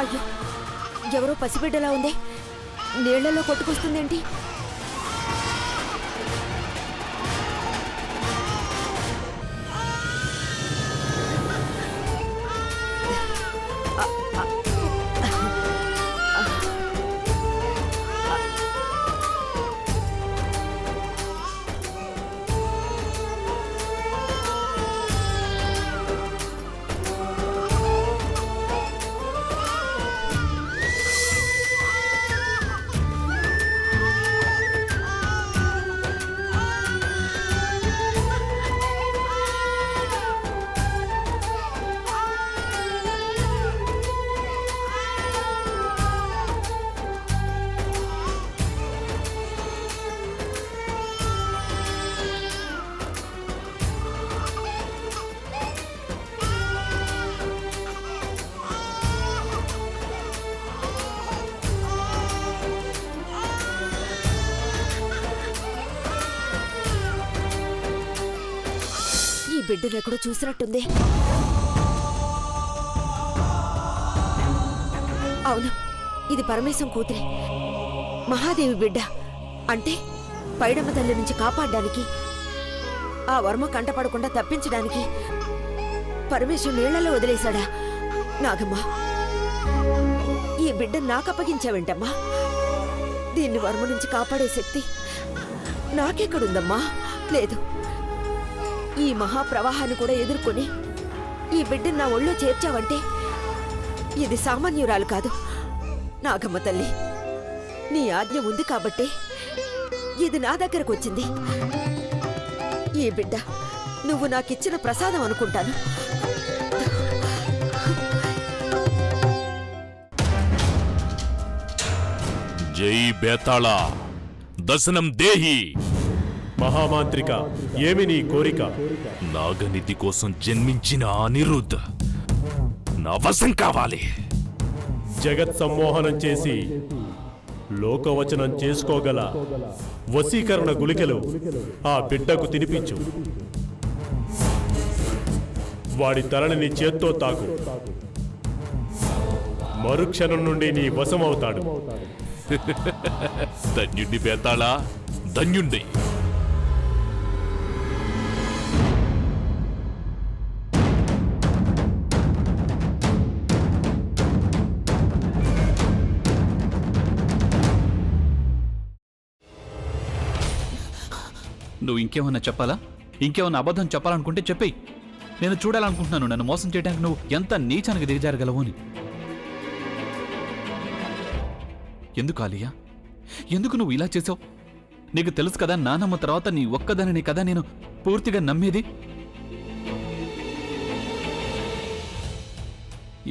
అయ్యో, ఎవరో పసిబిడ్డలా ఉంది, నీళ్లలో కొట్టుకొస్తుందేంటి? బిడ్డను ఎక్కడో చూసినట్టుంది. అవును, ఇది పరమేశం కూతురే, మహాదేవి బిడ్డ. అంటే పైడమ్మ తల్లి నుంచి కాపాడడానికి, ఆ వర్మ కంటపడకుండా తప్పించడానికి పరమేశం నీళ్లలో వదిలేశాడా? నాగమ్మ, ఈ బిడ్డ నాకప్పగించావేంటమ్మా? దీన్ని వర్మ నుంచి కాపాడే శక్తి నాకెక్కడుందమ్మా? లేదు, ఈ మహాప్రవాహాన్ని కూడా ఎదుర్కొని ఈ బిడ్డను నా ఒళ్ళో చేర్చావంటే ఇది సామాన్యురాలు కాదు. నాగమ్మ తల్లి, నీ ఆజ్ఞ ఉంది కాబట్టే ఇది నా దగ్గరకు వచ్చింది. ఈ బిడ్డ నువ్వు నాకిచ్చిన ప్రసాదం అనుకుంటాను. జై బేతాళ, దర్శనం దేహి. మహామాంత్రిక, ఏమి నీ కోరిక? నాగనిధి కోసం జన్మించిన అనిరుద్ధ్ నా వశం కావాలి. జగత్ సమ్మోహనం చేసి లోకవచనం చేసుకోగల వశీకరణ గుళికలు ఆ బిడ్డకు తినిపించు. వాడి తలని నీ చేత్తో తాకు. మరుక్షణం నుండి నీ వశమవుతాడు. ధన్యుడి బేతాళ, ధన్యుండి. నువ్వు ఇంకేమన్నా చెప్పాలా? ఇంకేమన్నా అబద్ధం చెప్పాలనుకుంటే చెప్పేయి. నేను చూడాలనుకుంటున్నాను నన్ను మోసం చేయడానికి నువ్వు ఎంత నీచానికి దిగజారగలవు అని. ఎందుకు ఆలియా, ఎందుకు నువ్వు ఇలా చేసావు? నీకు తెలుసు కదా, నానమ్మ తర్వాత నీ ఒక్కదానిని కదా నేను పూర్తిగా నమ్మేది.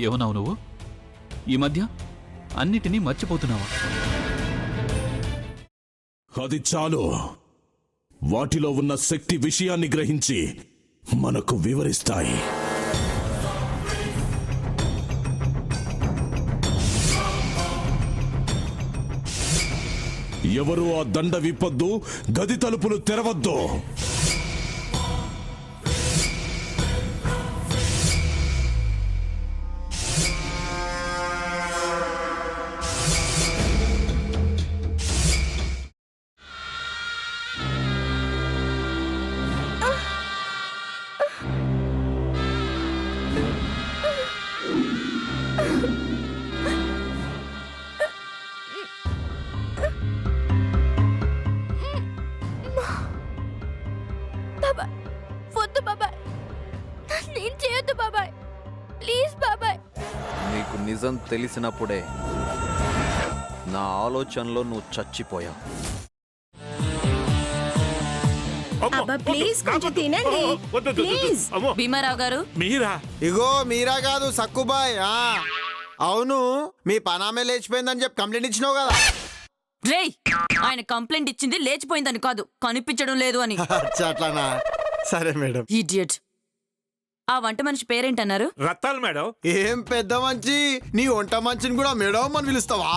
ఏమన్నావు నువ్వు? ఈ మధ్య అన్నిటినీ మర్చిపోతున్నావా? అది చాలు. వాటిలో ఉన్న శక్తి విషయాన్ని గ్రహించి మనకు వివరిస్తాయి. ఎవరు ఆ దండ విప్పొద్దు, గది తలుపులు తెరవద్దు. నీకు నిజం తెలిసినప్పుడే నా ఆలోచనలో నువ్వు చచ్చిపోయావు. భీమారావు గారు, మీరా? ఇగో మీరా కాదు, సక్కుబాయ్. అవును, మీ పనామే లేచిపోయిందని చెప్పి కంప్లైంట్ ఇచ్చినావు కదా. రేయ్, ఆయన కంప్లైంట్ ఇచ్చింది లేచిపోయిందని కాదు, కనిపించడం లేదు అని. అట్లానా? సరే మేడం. ఇడియట్. ఆ వంట మనిషి పేరేంటన్నారు? రత్తాలు మేడం. ఏం పెద్ద మంచి, నీ వంట మంచిని కూడా మేడం అని పిలుస్తావా?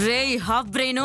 రేయ్ హాఫ్ బ్రెయిన్,